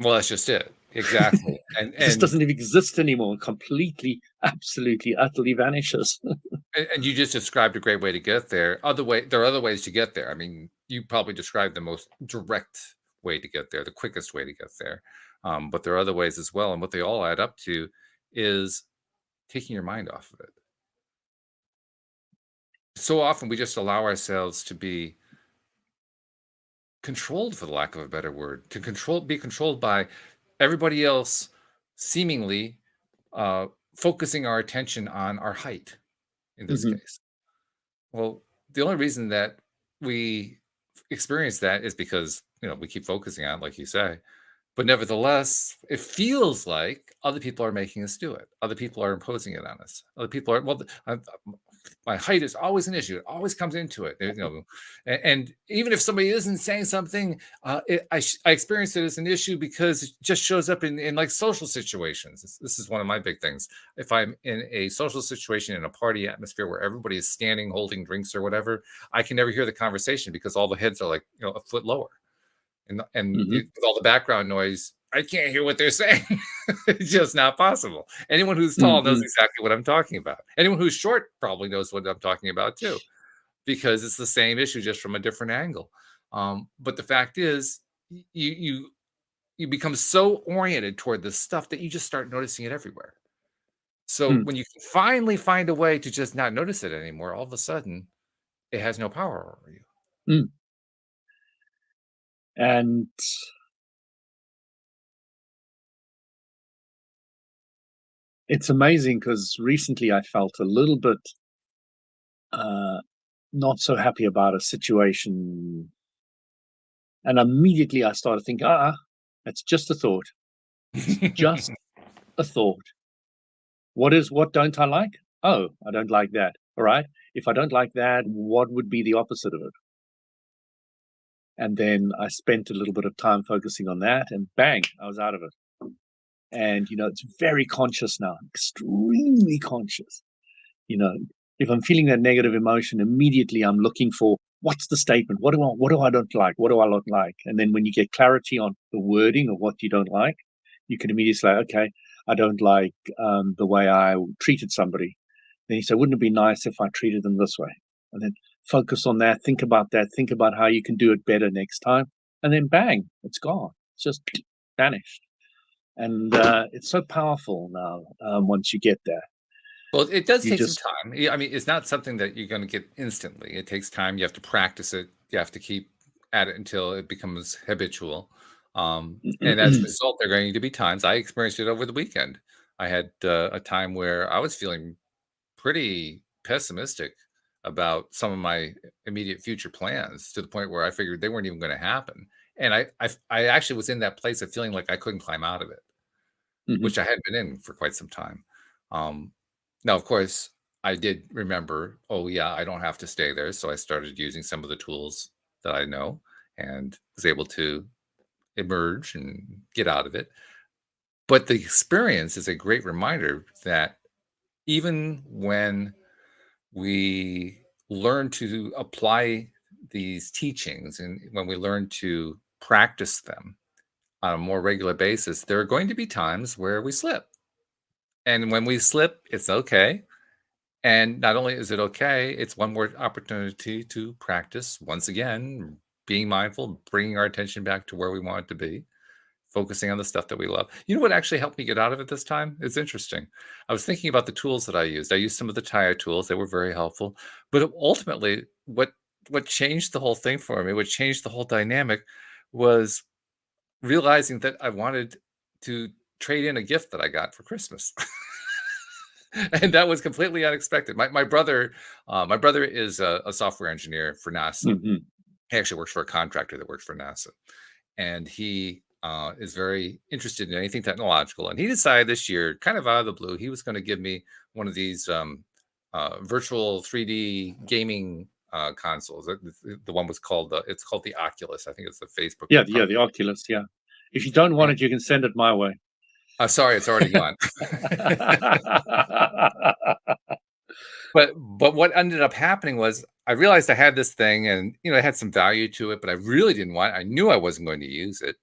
Well, that's just it. Exactly. And It just and doesn't even exist anymore. Completely, absolutely, utterly vanishes. and you just described a great way to get there. There are other ways to get there. I mean, you probably described the most direct way to get there, the quickest way to get there. But there are other ways as well, and what they all add up to is taking your mind off of it. So often we just allow ourselves to be controlled, for the lack of a better word, to be controlled by everybody else seemingly uh, focusing our attention on our height in this Hmm. case. Well, the only reason that we experience that is because, we keep focusing on it, like you say. But nevertheless, it feels like other people are making us do it. Other people are imposing it on us. Other people are, well, my height is always an issue. It always comes into it. And even if somebody isn't saying something, I experience it as an issue because it just shows up in like social situations. This is one of my big things. If I'm in a social situation in a party atmosphere where everybody is standing, holding drinks or whatever, I can never hear the conversation because all the heads are like, a foot lower Hmm. with all the background noise, I can't hear what they're saying. It's just not possible. Anyone who's tall knows Hmm. exactly what I'm talking about. Anyone who's short probably knows what I'm talking about too, because it's the same issue just from a different angle. But the fact is, you become so oriented toward this stuff that you just start noticing it everywhere. So Mm. when you can finally find a way to just not notice it anymore, all of a sudden it has no power over you. Mm. And it's amazing because recently I felt a little bit uh, not so happy about a situation. And immediately I started thinking, it's just a thought. It's just a thought. What don't I like? Oh, I don't like that. All right. If I don't like that, what would be the opposite of it? And then I spent a little bit of time focusing on that, and bang, I was out of it. And, it's very conscious now, extremely conscious. You know, if I'm feeling that negative emotion, immediately I'm looking for what's the statement? What do I don't like? What do I not like? And then when you get clarity on the wording of what you don't like, you can immediately say, okay, I don't like the way I treated somebody. Then you say, wouldn't it be nice if I treated them this way? And then focus on that, think about how you can do it better next time. And then bang, it's gone. It's just vanished. And it's so powerful now once you get there. Well, it does You take some just, time. Yeah, I mean, it's not something that you're gonna get instantly. It takes time. You have to practice it. You have to keep at it until it becomes habitual. And as a result, there are going to be times I experienced it over the weekend. I had a time where I was feeling pretty pessimistic about some of my immediate future plans to the point where I figured they weren't even going to happen. And I actually was in that place of feeling like I couldn't climb out of it, Mhm. which I hadn't been in for quite some time. Um, Now, of course, I did remember, oh, yeah, I don't have to stay there. So I started using some of the tools that I know and was able to emerge and get out of it. But the experience is a great reminder that even when we learn to apply these teachings and when we learn to practice them on a more regular basis, there are going to be times where we slip. And when we slip, it's okay. And not only is it okay, it's one more opportunity to practice once again, being mindful, bringing our attention back to where we want it to be, focusing on the stuff that we love. You know what actually helped me get out of it this time? It's interesting. I was thinking about the tools that I used. I used some of the tire tools; they were very helpful. But ultimately, what changed the whole thing for me, what changed the whole dynamic, was realizing that I wanted to trade in a gift that I got for Christmas. And that was completely unexpected. My brother is a software engineer for NASA. Mhm. He actually works for a contractor that works for NASA, and he is very interested in anything technological. And he decided this year, kind of out of the blue, he was going to give me one of these virtual 3D gaming consoles. The one was called it's called the Oculus. I think it's the Facebook Yeah, part. the Oculus, yeah. If you don't want it, you can send it my way. Sorry, it's already gone. But what ended up happening was I realized I had this thing and, it had some value to it, but I really didn't want it. I knew I wasn't going to use it.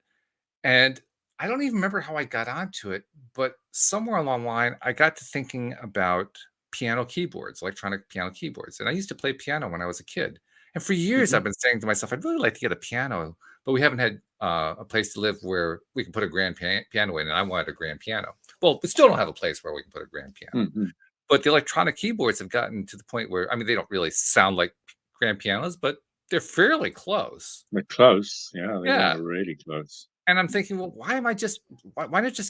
And I don't even remember how I got onto it, but somewhere along the line, I got to thinking about piano keyboards, electronic piano keyboards. And I used to play piano when I was a kid. And for years, Mhm. I've been saying to myself, I'd really like to get a piano, but we haven't had a place to live where we can put a grand piano in. And I wanted a grand piano. Well, we still don't have a place where we can put a grand piano. Mhm. But the electronic keyboards have gotten to the point where, I mean, they don't really sound like grand pianos, but they're fairly close. They're close. Yeah, they Yeah. are really close. And I'm thinking, well, why not just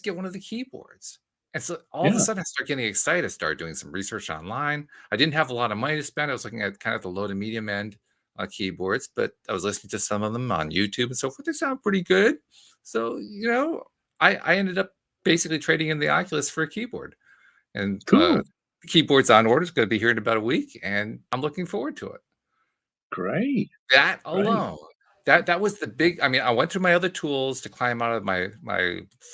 get one of the keyboards? And so all of a Yeah, sudden I start getting excited. I started doing some research online. I didn't have a lot of money to spend. I was looking at kind of the low to medium end keyboards, but I was listening to some of them on YouTube and so forth. They sound pretty good. So, I ended up basically trading in the Oculus for a keyboard. And cool. the keyboard's on order. It's going to be here in about a week, and I'm looking forward to it. Great, That great. alone, that was the big. I mean, I went through my other tools to climb out of my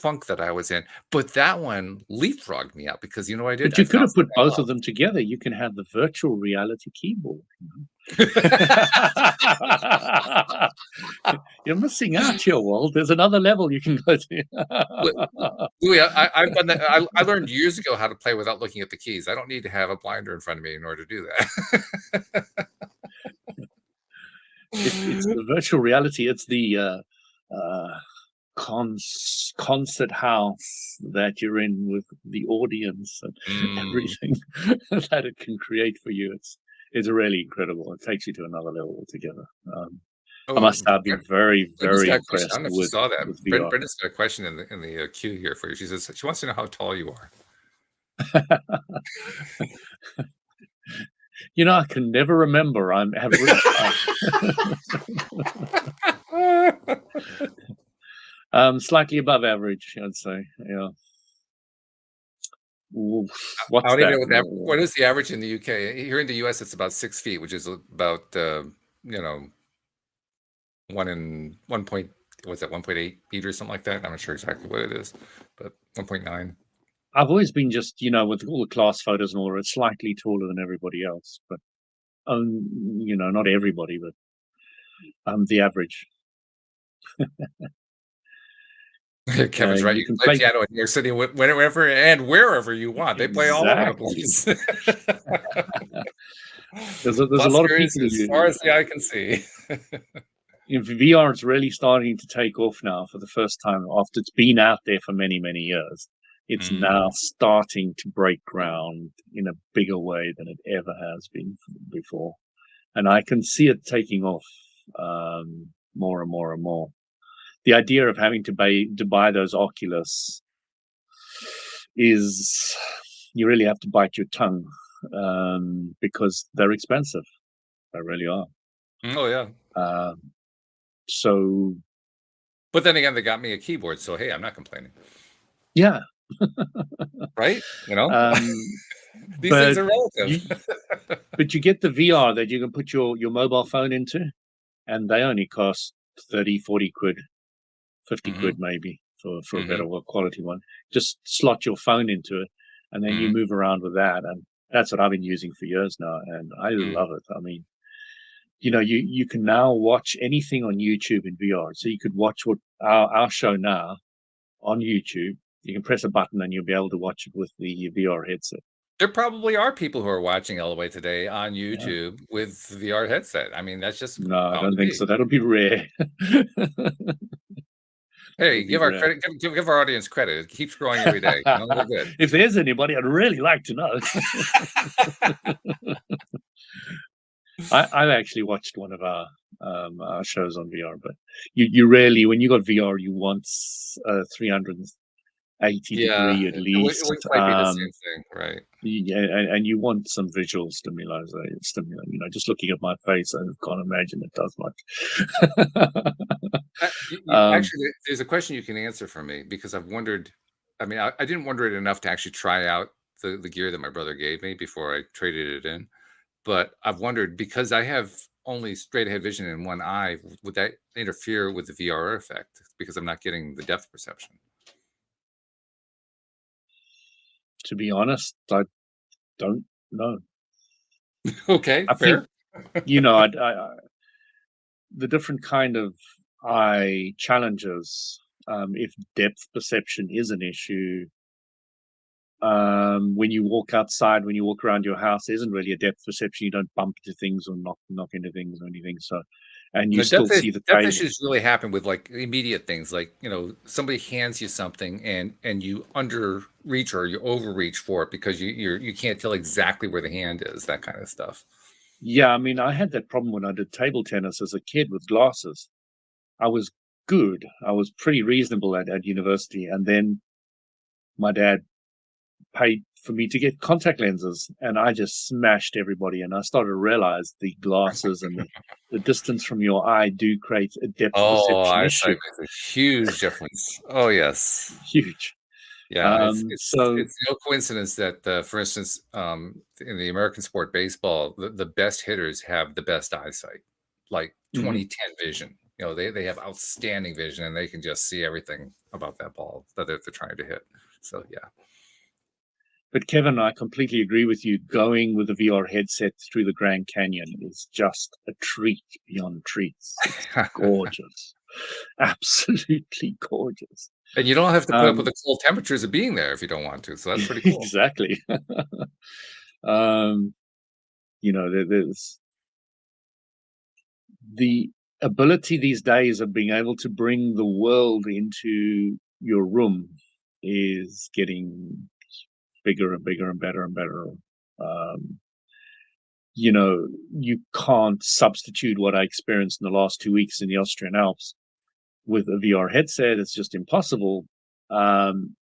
funk that I was in, but that one leapfrogged me out because you know what I did? But I you could found have put something both of them together. You can have the virtual reality keyboard. I love. You're missing out here, Walt. There's another level you can go Look, to. Louis, I've done that. I learned years ago how to play without looking at the keys. I don't need to have a blinder in front of me in order to do that. It's the virtual reality. It's the concert house that you're in with the audience and Mm. everything that it can create for you. It's really incredible. It takes you to another level altogether. I Oh, must say I've been very, Brenda's very got a question. I impressed don't know if you saw that. with VR. Brenda's got a question in the queue here for you. She says she wants to know how tall you are. I can never remember. I'm average. Slightly above average, I'd say. Yeah. Oof, I what's don't even that? know what is the average in the UK. Here in the US, it's about 6 feet, which is about you know, one in 1 point, what's that, 1.8 feet or something like that. I'm not sure exactly what it is, but 1.9. I've always been just, with all the class photos and all that, slightly taller than everybody else, but not everybody, but the average. Kevin's right. You You can can play play piano in New York City whenever and wherever you want. They play all over the exactly. place. There's a lot of Buskers people as far who, as the eye can see. VR is really starting to take off now for the first time after it's been out there for many, many years. It's Mm. now starting to break ground in a bigger way than it ever has been before. And I can see it taking off more and more and more. The idea of having to buy those Oculus is you really have to bite your tongue because they're expensive. They really are. Oh yeah. Um, so But then again, they got me a keyboard, so hey, I'm not complaining. yeah, Right? You know? um, These things but are relative. you but you get the VR that you can put your mobile phone into, and they only cost 30, 40 quid, 50 Hmm. quid maybe for a better Hmm. quality one. Just slot your phone into it, and then you Hmm. move around with that. And that's what I've been using for years now, and I Mm. love it. I mean, you can now watch anything on YouTube in VR. So you could watch what our show now on YouTube. You can press a button and you'll be able to watch it with the VR headset. There probably are people who are watching Elway today on Yeah. YouTube with the VR headset. I mean, that's just No, I bound don't to think be. so. That'll be rare. That'll Hey, be give our rare. credit, give our audience credit. It keeps growing every day. You know, we're good. If there's anybody, I'd really like to know. I've actually watched one of our shows on VR, but you rarely, when you got VR, you want a 380 Yeah, degree at it least. wouldn't quite be the same thing, right? Yeah, and you want some visual stimuli. Just looking at my face, I can't imagine it does much. um, Actually, there's a question you can answer for me because I've wondered. I mean, I didn't wonder it enough to actually try out the gear that my brother gave me before I traded it in. But I've wondered because I have only straight ahead vision in one eye, would that interfere with the VR effect because I'm not getting the depth perception? to be honest, I don't know. Okay, I think fair. the different kind of eye challenges. If depth perception is an issue, when you walk outside, when you walk around your house, there isn't really a depth perception. You don't bump into things or knock into things or anything. So, and you The still see the depth table. issues really happen with like immediate things, like somebody hands you something and you underreach or you overreach for it because you can't tell exactly where the hand is, that kind of stuff. Yeah, I mean, I had that problem when I did table tennis as a kid with glasses. I was good. I was pretty reasonable at university, and then my dad paid for me to get contact lenses, and I just smashed everybody. And I started to realize the glasses and the distance from your eye do create a depth Oh, perception eyesight issue. makes a huge difference. Oh yes. Huge. Yeah, it's it's So it's no coincidence that, for instance, in the American sport baseball, the best hitters have the best eyesight, like mhm. 20/10 vision. They have outstanding vision and they can just see everything about that ball that they're trying to hit. So But Kevin, I completely agree with you. Going with a VR headset through the Grand Canyon is just a treat beyond treats. It's yeah. gorgeous, absolutely gorgeous. And you don't have to put up with Um, the cold temperatures of being there if you don't want to. So that's pretty cool. exactly. um, there's the ability these days of being able to bring the world into your room is getting bigger and bigger and better and better. Um, you can't substitute what I experienced in the last 2 weeks in the Austrian Alps with a VR headset. It's just impossible. Um,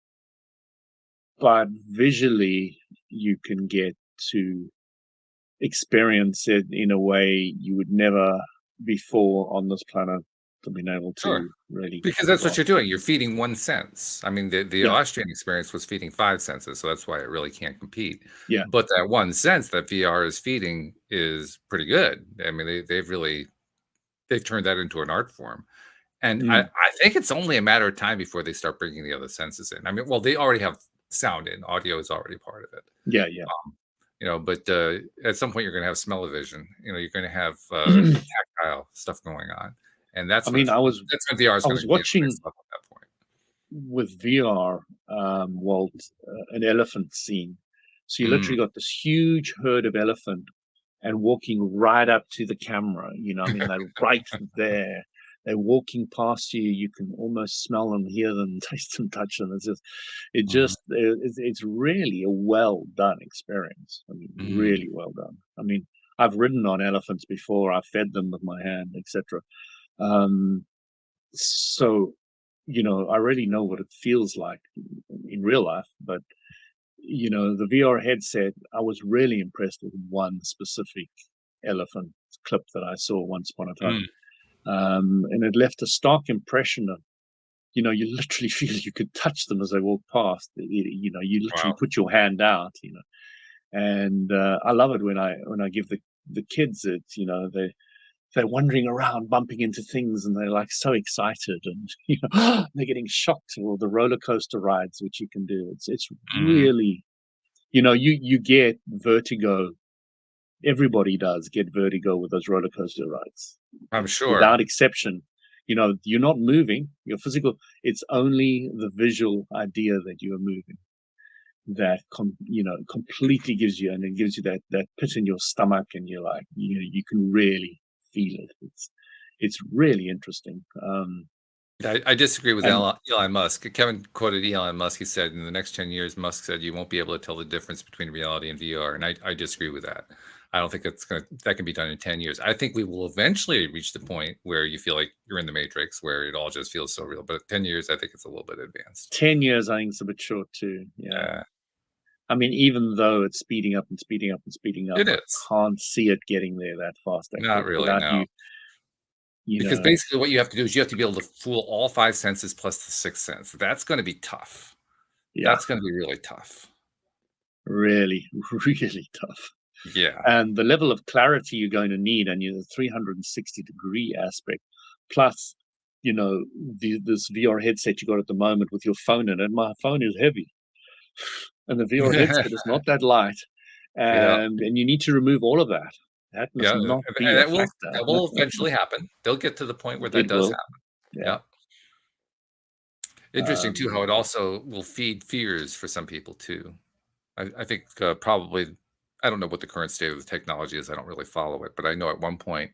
but visually, you can get to experience it in a way you would never before on this planet to being able Sure. to really Because that's what grasp. you're doing. You're feeding one sense. I mean, the Yeah, Austrian experience was feeding 5 senses, so that's why it really can't compete. yeah, But that one sense that VR is feeding is pretty good. I mean, they've turned that into an art form. And mm, I think it's only a matter of time before they start bringing the other senses in. I mean, well, they already have sound in, audio is already part of it. yeah, yeah. But at some point you're gonna have smell-o-vision. You're gonna have tactile stuff going on, and I mean, that's when VR is I gonna was be at the watching next level at that point. with VR, Walt, an elephant scene. So you Mm. literally got this huge herd of elephant and walking right up to the camera. I mean, they're right there. They're walking past you. You can almost smell them, hear them, taste them, touch them. Mhm. It's really a well done experience. I mean, Mm. really well done. I mean, I've ridden on elephants before. I've fed them with my hand, etc. Um, so, I really know what it feels like in real life, but the VR headset, I was really impressed with one specific elephant clip that I saw once upon a time. Mm. And it left a stark impression of, you literally feel you could touch them as they walk past. You literally Wow. put your hand out, and I love it when I give the kids it. They're wandering around, bumping into things, and they're like so excited, and they're getting shocked. Or the roller coaster rides, which you can do. It's Mhm. really, you get vertigo. Everybody does get vertigo with those roller coaster rides, I'm sure. without exception. You're not moving. Your physical. It's only the visual idea that you are moving that completely gives you, and it gives you that pit in your stomach, and you're like, you can really feel it. It's really interesting. I disagree with And Elon Musk. Kevin quoted Elon Musk. He said, "In the next 10 years," Musk said, "you won't be able to tell the difference between reality and VR." And I disagree with that. I don't think that can be done in 10 years. I think we will eventually reach the point where you feel like you're in the Matrix, where it all just feels so real. But 10 years, I think it's a little bit advanced. 10 years, I think, is a bit short too. Yeah. Yeah, I mean, even though it's speeding up and speeding up and speeding up, it I is. can't see it getting there that fast, Not actually, really, without no. you Because know, basically what you have to do is you have to be able to fool all 5 senses plus the 6th sense. That's gonna be tough. yeah, That's gonna be really tough. really, really tough. Yeah. And the level of clarity you're going to need, and the 360-degree aspect, plus, this VR headset you got at the moment with your phone in it. My phone is heavy, and the VR headset is not that light, Yeah. and you need to remove all of that. That must Yeah, not be and a that factor. will eventually happen. They'll get to the point where that It does will, happen. yeah. Yeah. Interesting too Um, how it also will feed fears for some people too. I think, probably I don't know what the current state of the technology is, I don't really follow it, but I know at one point,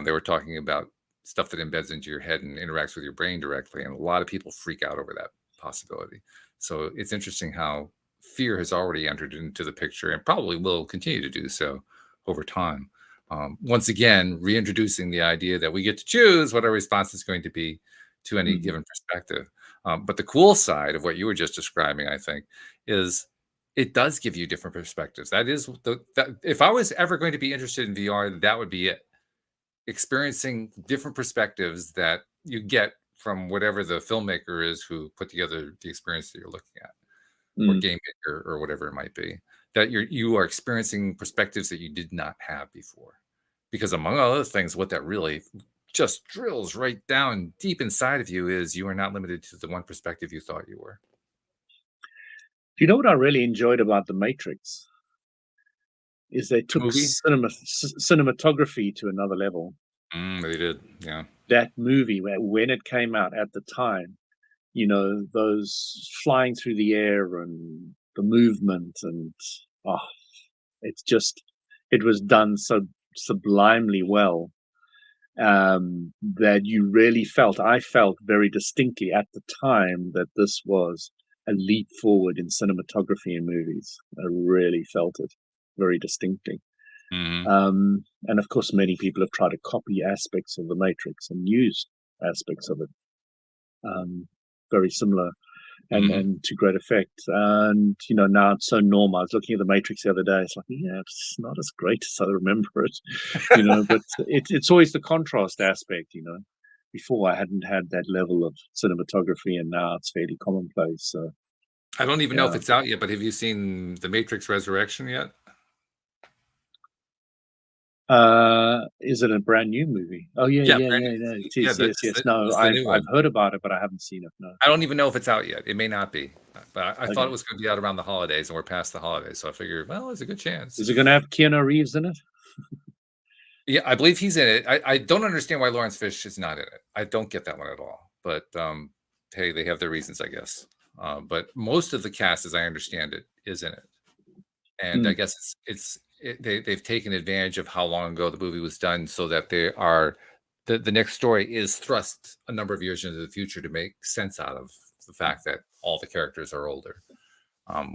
they were talking about stuff that embeds into your head and interacts with your brain directly, and a lot of people freak out over that possibility. So it's interesting how fear has already entered into the picture and probably will continue to do so over time. Once again, reintroducing the idea that we get to choose what our response is going to be to any mm, given perspective. But the cool side of what you were just describing, I think, is it does give you different perspectives. That is that if I was ever going to be interested in VR, that would be it. Experiencing different perspectives that you get from whatever the filmmaker is who put together the experience that you're looking at, or mm. game maker, or whatever it might be. That you are experiencing perspectives that you did not have before. Because among other things, what that really just drills right down deep inside of you is you are not limited to the one perspective you thought you were. You know what I really enjoyed about The Matrix is they The took movie? cinematography to another level. They did. Yeah. That movie, when it came out at the time, those flying through the air and the movement, and oh, it's just it was done so sublimely well, that you really felt. I felt very distinctly at the time that this was a leap forward in cinematography in movies. I really felt it very distinctly. Mhm. And of course, many people have tried to copy aspects of the Matrix and use aspects of it, um, very similar, Mhm. and to great effect. And now it's so normal. I was looking at the Matrix the other day. It's like, yeah, it's not as great as I remember it, but it's always the contrast aspect. before I hadn't had that level of cinematography, and now it's fairly commonplace. So I don't even know if yeah. it's out yet, but have you seen The Matrix Resurrection yet? Is it a brand new movie? Oh yeah, Yeah, yeah, brand yeah, new. yeah. It Yeah, is. Yes, yes. No, it's the new I've one. heard about it, but I haven't seen it. No. I don't even know if it's out yet. It may not be, but I thought it Okay. was going to be out around the holidays, and we're past the holidays, so I figured, well, there's a good chance. Is it going to have Keanu Reeves in it? Yeah, I believe he's in it. I don't understand why Lawrence Fish is not in it. I don't get that one at all. But hey, they have their reasons, I guess. But most of the cast, as I understand it, is in it, and I Mm, guess they've taken advantage of how long ago the movie was done, so that they are the next story is thrust a number of years into the future to make sense out of the fact that all the characters are older.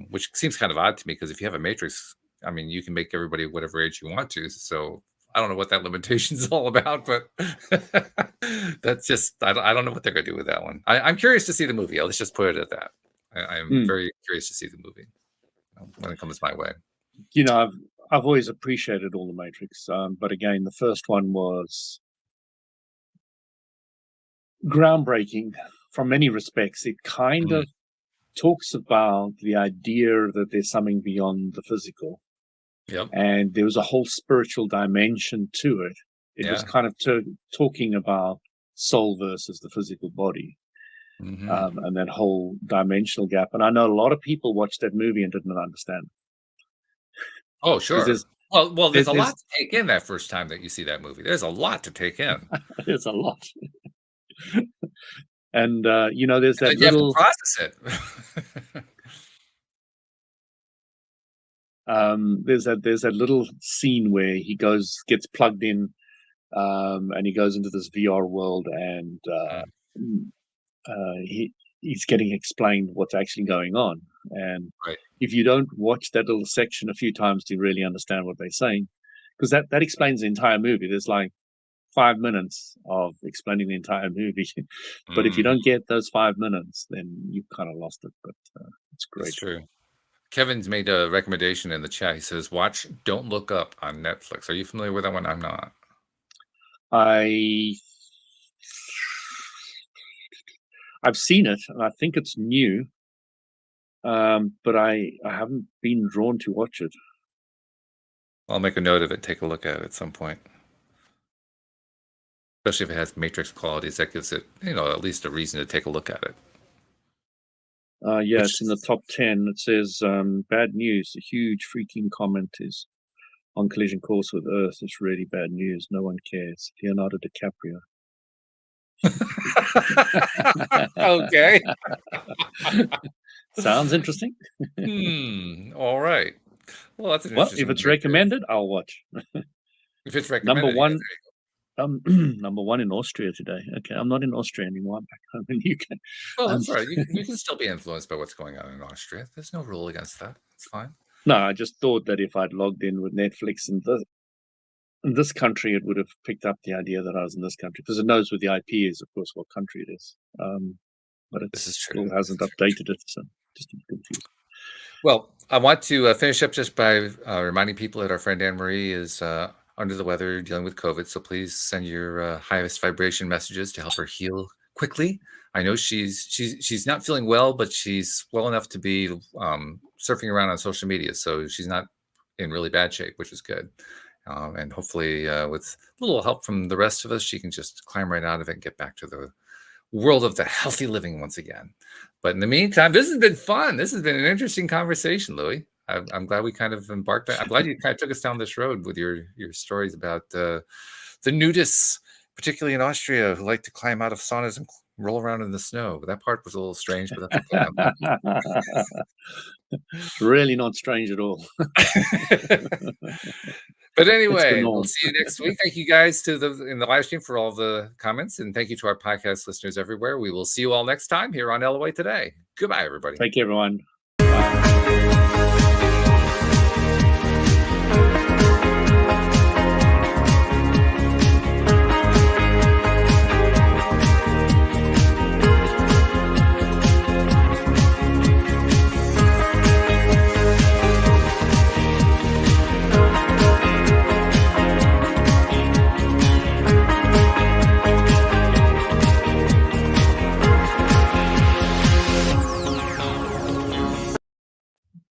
Which seems kind of odd to me because if you have a Matrix, I mean, you can make everybody whatever age you want to. So I don't know what that limitation is all about, but that's just I don't know what they're going to do with that one. I'm curious to see the movie. Let's just put it at that. I'm mm. very curious to see the movie when it comes my way. You know, I've always appreciated all the Matrix, but again, the first one was groundbreaking from many respects. It kind Mm, of talks about the idea that there's something beyond the physical, yep. and there was a whole spiritual dimension to it. It was Yeah. kind of talking about soul versus the physical body, Hmm. and that whole dimensional gap. And I know a lot of people watched that movie and didn't understand Oh, because sure. Well, there's a lot there's to take in that first time that you see that movie. There's a lot to take in, there's a lot, and there's and that then you have to little process it. there's that little scene where he gets plugged in, and he goes into this VR world, and Mm, he's getting explained what's actually going on. And right. if you don't watch that little section a few times to really understand what they're saying, because that explains the entire movie. There's like 5 minutes of explaining the entire movie, but if you Mhm. don't get those 5 minutes, then you've kind of lost it. But it's It's great. true. Kevin's made a recommendation in the chat. He says, "Watch Don't Look Up on Netflix." Are you familiar with that one? I'm not. I I've seen it, and I think it's new, but I haven't been drawn to watch it. I'll make a note of it. Take a look at it at some point, especially if it has Matrix qualities. That gives it, at least a reason to take a look at it. Yeah, Which it's in the top 10. It says, bad news. A huge freaking comment is on collision course with Earth. It's really bad news. No one cares. Leonardo DiCaprio. okay. Sounds interesting. All right. Well, that's an Well, if interesting it's one right there. recommended, I'll watch. If it's Number recommended, yeah. one, number one in Austria today. Okay, I'm not in Austria anymore. I'm back home in the UK. Well, Um, that's all right. You can still be influenced by what's going on in Austria. There's no rule against that. It's fine. no, I just thought that if I'd logged in with Netflix in this country, it would have picked up the idea that I was in this country because it knows what the IP is, of course, what country it is. But it This is true. still This hasn't is very true. updated it, so just confused. Well, I want to finish up just by reminding people that our friend Anne Marie is under the weather, dealing with COVID. So please send your highest vibration messages to help her heal quickly. I know she's not feeling well, but she's well enough to be surfing around on social media, so she's not in really bad shape, which is good. And hopefully, with a little help from the rest of us, she can just climb right out of it and get back to the world of the healthy living once again. But in the meantime, this has been fun. This has been an interesting conversation, Louis. I'm glad we kind of embarked. I'm glad you kind of took us down this road with your stories about the nudists, particularly in Austria, who like to climb out of saunas and roll around in the snow. That part was a little strange, but that's okay. It's really not strange at all. But It's the anyway, we'll norm. see you next week. Thank you guys in the live stream for all the comments, and thank you to our podcast listeners everywhere. We will see you all next time here on LOA Today. Goodbye, everybody. Take care, everyone.